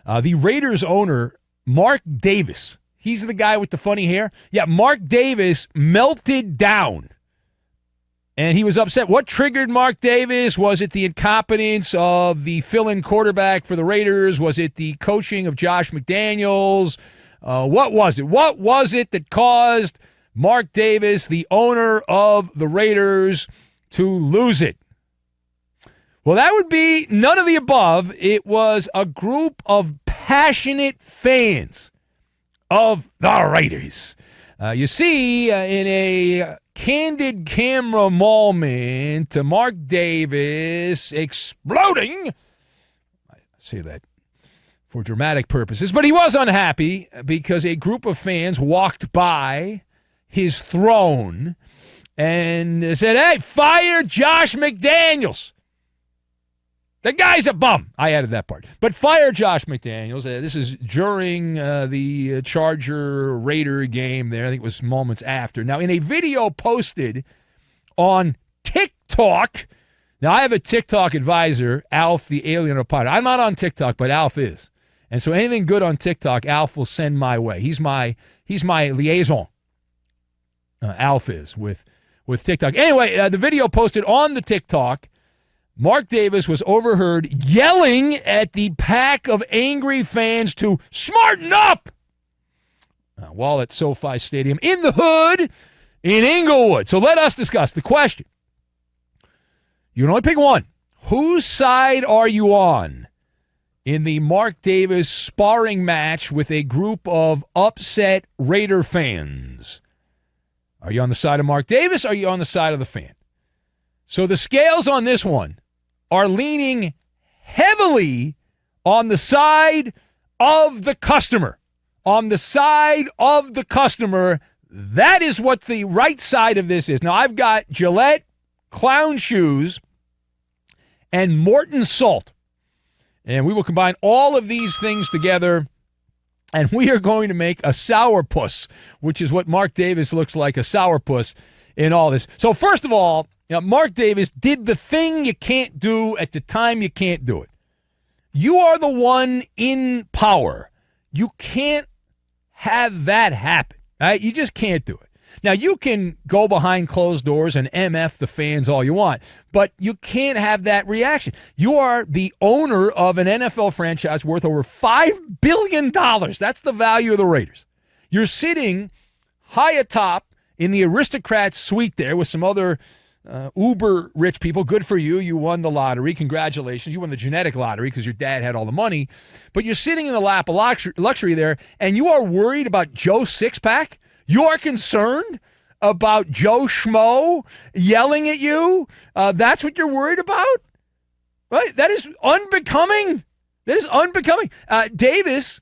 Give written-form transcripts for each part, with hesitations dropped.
The Raiders owner, Mark Davis, he's the guy with the funny hair. Yeah, Mark Davis melted down. And he was upset. What triggered Mark Davis? Was it the incompetence of the fill-in quarterback for the Raiders? Was it the coaching of Josh McDaniels? What was it? What was it that caused Mark Davis, the owner of the Raiders, to lose it? Well, that would be none of the above. It was a group of passionate fans of the Raiders. You see, in a candid camera moment, Mark Davis exploding. I say that for dramatic purposes, but he was unhappy because a group of fans walked by his throne and said, "Hey, fire Josh McDaniels. The guy's a bum." I added that part. But fire Josh McDaniels. This is during the Charger-Raider game there. I think it was moments after. Now, in a video posted on TikTok, now I have a TikTok advisor, Alf the Alien Pilot. I'm not on TikTok, but Alf is. And so anything good on TikTok, Alf will send my way. He's my liaison. Alf is with TikTok. Anyway, the video posted on the TikTok, Mark Davis was overheard yelling at the pack of angry fans to smarten up while at SoFi Stadium in the hood in Inglewood. So let us discuss the question. You can only pick one. Whose side are you on in the Mark Davis sparring match with a group of upset Raider fans? Are you on the side of Mark Davis? Or are you on the side of the fan? So the scales on this one are leaning heavily on the side of the customer. On the side of the customer, that is what the right side of this is. Now, I've got Gillette clown shoes and Morton salt. And we will combine all of these things together, and we are going to make a sourpuss, which is what Mark Davis looks like, a sourpuss in all this. So first of all, Mark Davis did the thing you can't do at the time you can't do it. You are the one in power. You can't have that happen. Right? You just can't do it. Now, you can go behind closed doors and MF the fans all you want, but you can't have that reaction. You are the owner of an NFL franchise worth over $5 billion. That's the value of the Raiders. You're sitting high atop in the aristocrat's suite there with some other uber rich people. Good for you. You won the lottery. Congratulations. You won the genetic lottery because your dad had all the money. But you're sitting in the lap of luxury there, and you are worried about Joe Sixpack. You are concerned about Joe Schmo yelling at you. That's what you're worried about? Right? That is unbecoming. That is unbecoming. Davis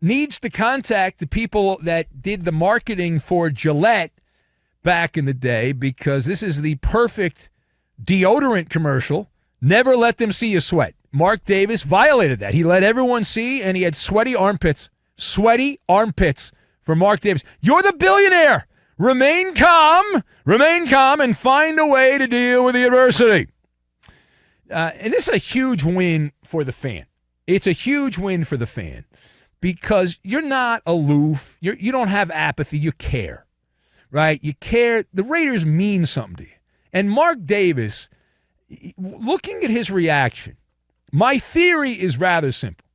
needs to contact the people that did the marketing for Gillette back in the day, because this is the perfect deodorant commercial. Never let them see you sweat. Mark Davis violated that. He let everyone see, and he had sweaty armpits. Sweaty armpits for Mark Davis. You're the billionaire. Remain calm, and find a way to deal with the adversity. And this is a huge win for the fan. It's a huge win for the fan because you're not aloof. You don't have apathy. You care. Right? You care. The Raiders mean something to you. And Mark Davis, looking at his reaction, my theory is rather simple.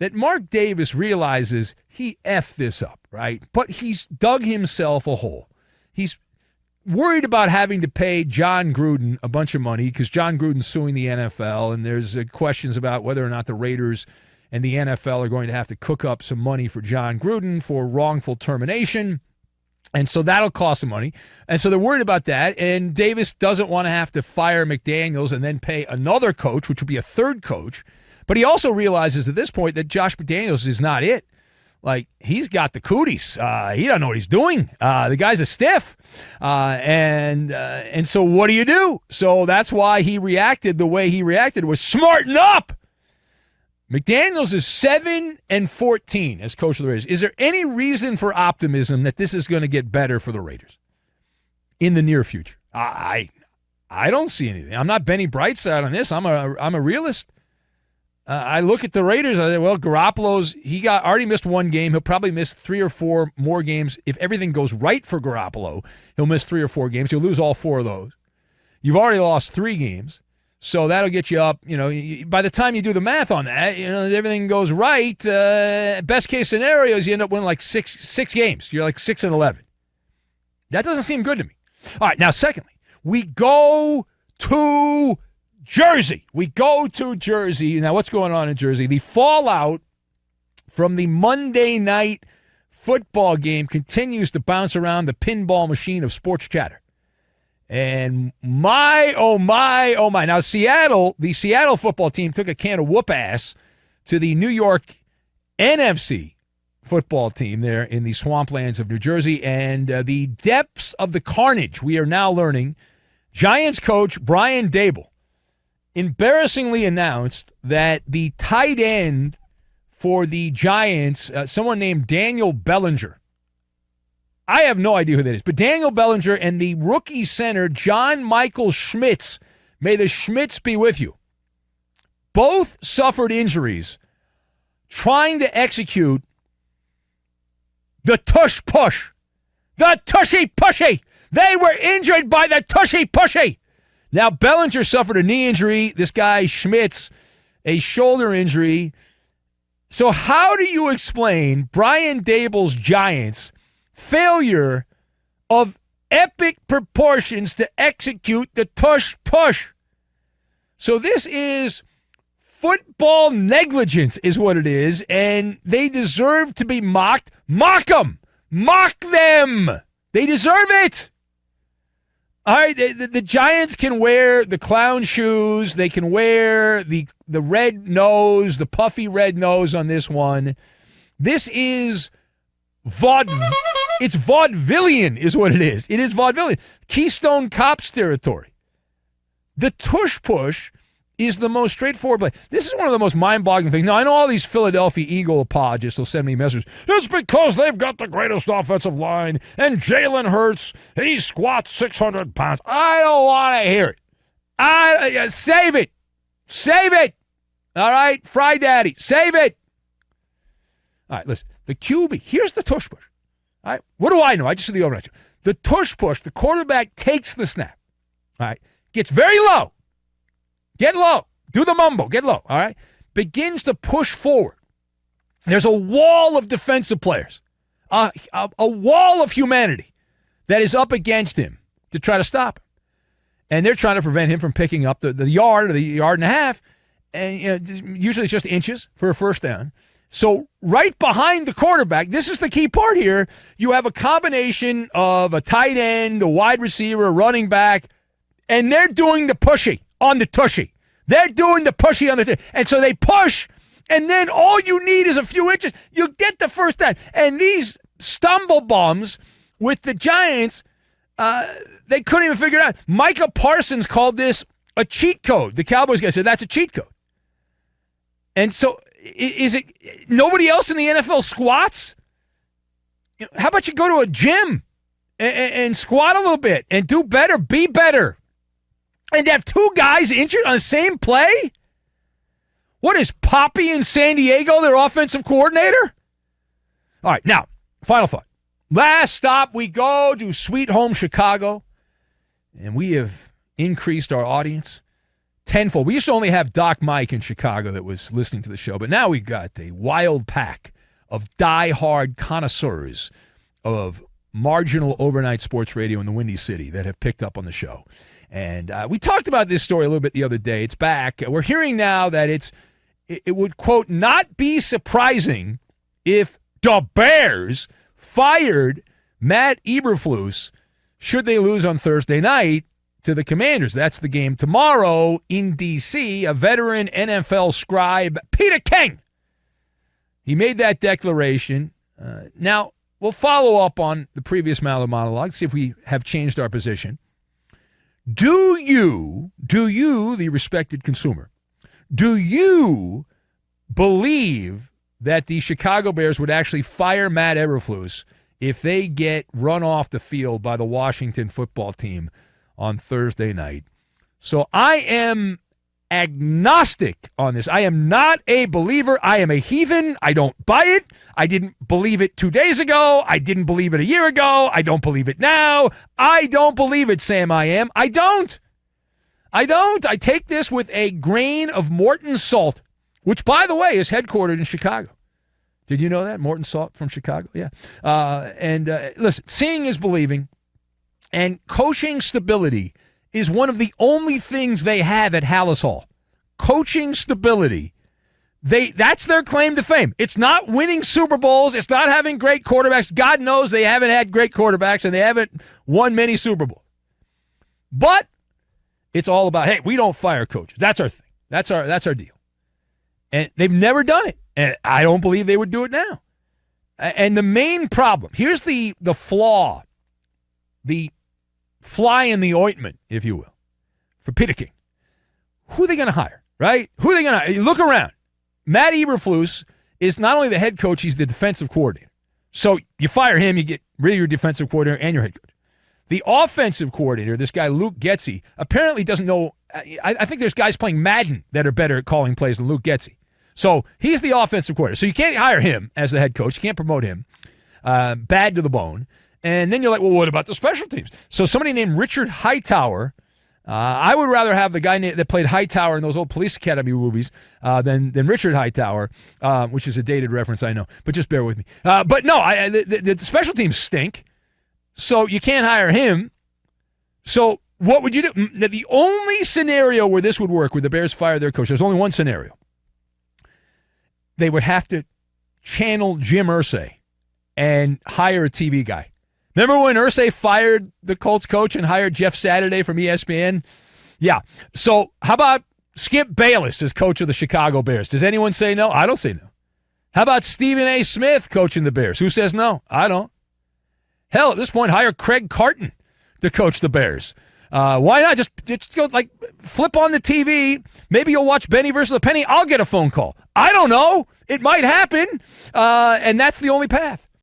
That Mark Davis realizes he effed this up, right? But he's dug himself a hole. He's worried about having to pay John Gruden a bunch of money because John Gruden's suing the NFL, and there's questions about whether or not the Raiders and the NFL are going to have to cook up some money for John Gruden for wrongful termination. And so that'll cost some money. And so they're worried about that. And Davis doesn't want to have to fire McDaniels and then pay another coach, which would be a third coach. But he also realizes at this point that Josh McDaniels is not it. Like, he's got the cooties. He doesn't know what he's doing. The guy's a stiff. And so what do? So that's why he reacted the way he reacted, was smarten up. McDaniels is 7-14 as coach of the Raiders. Is there any reason for optimism that this is going to get better for the Raiders in the near future? I don't see anything. I'm not Benny Brightside on this. I'm a realist. I look at the Raiders. I say, well, already missed one game. He'll probably miss 3 or 4 more games. If everything goes right for Garoppolo, he'll miss 3 or 4 games. He'll lose all 4 of those. You've already lost 3 games. So that'll get you up. By the time you do the math on that, everything goes right. Best case scenario is you end up winning like six games. You're like 6-11. That doesn't seem good to me. All right, now secondly, we go to Jersey. Now, what's going on in Jersey? The fallout from the Monday night football game continues to bounce around the pinball machine of sports chatter. And oh my. Now, the Seattle football team took a can of whoop ass to the New York NFC football team there in the swamplands of New Jersey. And the depths of the carnage, we are now learning. Giants coach Brian Daboll embarrassingly announced that the tight end for the Giants, someone named Daniel Bellinger, I have no idea who that is, but Daniel Bellinger and the rookie center, John Michael Schmitz, may the Schmitz be with you, both suffered injuries trying to execute the tush push, the tushy pushy. They were injured by the tushy pushy. Now, Bellinger suffered a knee injury. This guy, Schmitz, a shoulder injury. So how do you explain Brian Daboll's Giants' failure of epic proportions to execute the tush push? So this is football negligence is what it is, and they deserve to be mocked. Mock them! Mock them! They deserve it! All right, the Giants can wear the clown shoes. They can wear the red nose, the puffy red nose on this one. This is it's vaudevillian is what it is. It is vaudevillian. Keystone Cops territory. The tush push is the most straightforward play. This is one of the most mind-boggling things. Now, I know all these Philadelphia Eagle apologists will send me messages. It's because they've got the greatest offensive line, and Jalen Hurts, he squats 600 pounds. I don't want to hear it. Save it. Save it. All right, Fry Daddy, save it. All right, listen. The QB, here's the tush push. All right, what do I know? I just see the overnight. The tush push, the quarterback takes the snap. All right, gets very low. Get low. Do the mumbo. Get low. All right? Begins to push forward. There's a wall of defensive players, a wall of humanity that is up against him to try to stop him. And they're trying to prevent him from picking up the yard or the yard and a half. And usually it's just inches for a first down. So right behind the quarterback, this is the key part here, you have a combination of a tight end, a wide receiver, a running back, and they're doing the pushy on the tushy. They're doing the pushy on the tushy. And so they push, and then all you need is a few inches. You get the first down. And these stumble bums with the Giants, they couldn't even figure it out. Micah Parsons called this a cheat code. The Cowboys guy said that's a cheat code. And so is it nobody else in the NFL squats? How about you go to a gym and squat a little bit and do better, be better? And have 2 guys injured on the same play? What is Poppy in San Diego, their offensive coordinator? All right, now, final thought. Last stop, we go to sweet home Chicago, and we have increased our audience tenfold. We used to only have Doc Mike in Chicago that was listening to the show, but now we've got a wild pack of diehard connoisseurs of marginal overnight sports radio in the Windy City that have picked up on the show. And we talked about this story a little bit the other day. It's back. We're hearing now that it would, quote, not be surprising if the Bears fired Matt Eberflues should they lose on Thursday night to the Commanders. That's the game tomorrow in D.C. A veteran NFL scribe, Peter King, he made that declaration. Now, we'll follow up on the previous Maller monologue, see if we have changed our position. Do you, the respected consumer, do you believe that the Chicago Bears would actually fire Matt Eberflues if they get run off the field by the Washington football team on Thursday night? So I am agnostic on this. I am not a believer. I am a heathen. I don't buy it. I didn't believe it 2 days ago. I didn't believe it a year ago. I don't believe it now. I don't believe it, Sam. I don't. I take this with a grain of Morton Salt, which, by the way, is headquartered in Chicago. Did you know that? Morton Salt from Chicago? Yeah. Listen, seeing is believing, and coaching stability is one of the only things they have at Hallis Hall. Coaching stability. That's their claim to fame. It's not winning Super Bowls. It's not having great quarterbacks. God knows they haven't had great quarterbacks, and they haven't won many Super Bowls. But it's all about, hey, we don't fire coaches. That's our thing. That's our deal. And they've never done it. And I don't believe they would do it now. And the main problem, here's the flaw, the fly in the ointment, if you will, for Peter King. Who are they going to hire, right? Who are they going to look around? Matt Eberflues is not only the head coach, he's the defensive coordinator. So you fire him, you get rid of your defensive coordinator and your head coach. The offensive coordinator, this guy Luke Getsy, apparently doesn't know. I think there's guys playing Madden that are better at calling plays than Luke Getsy. So he's the offensive coordinator. So you can't hire him as the head coach. You can't promote him. Bad to the bone. And then you're like, well, what about the special teams? So somebody named Richard Hightower. I would rather have the guy that played Hightower in those old Police Academy movies than Richard Hightower, which is a dated reference, I know. But just bear with me. But no, the special teams stink. So you can't hire him. So what would you do? The only scenario where this would work, where the Bears fire their coach, there's only one scenario. They would have to channel Jim Irsay and hire a TV guy. Remember when Irsay fired the Colts coach and hired Jeff Saturday from ESPN? Yeah. So how about Skip Bayless as coach of the Chicago Bears? Does anyone say no? I don't say no. How about Stephen A. Smith coaching the Bears? Who says no? I don't. Hell, at this point, hire Craig Carton to coach the Bears. Why not just go, like, flip on the TV? Maybe you'll watch Benny versus the Penny. I'll get a phone call. I don't know. It might happen, and that's the only path.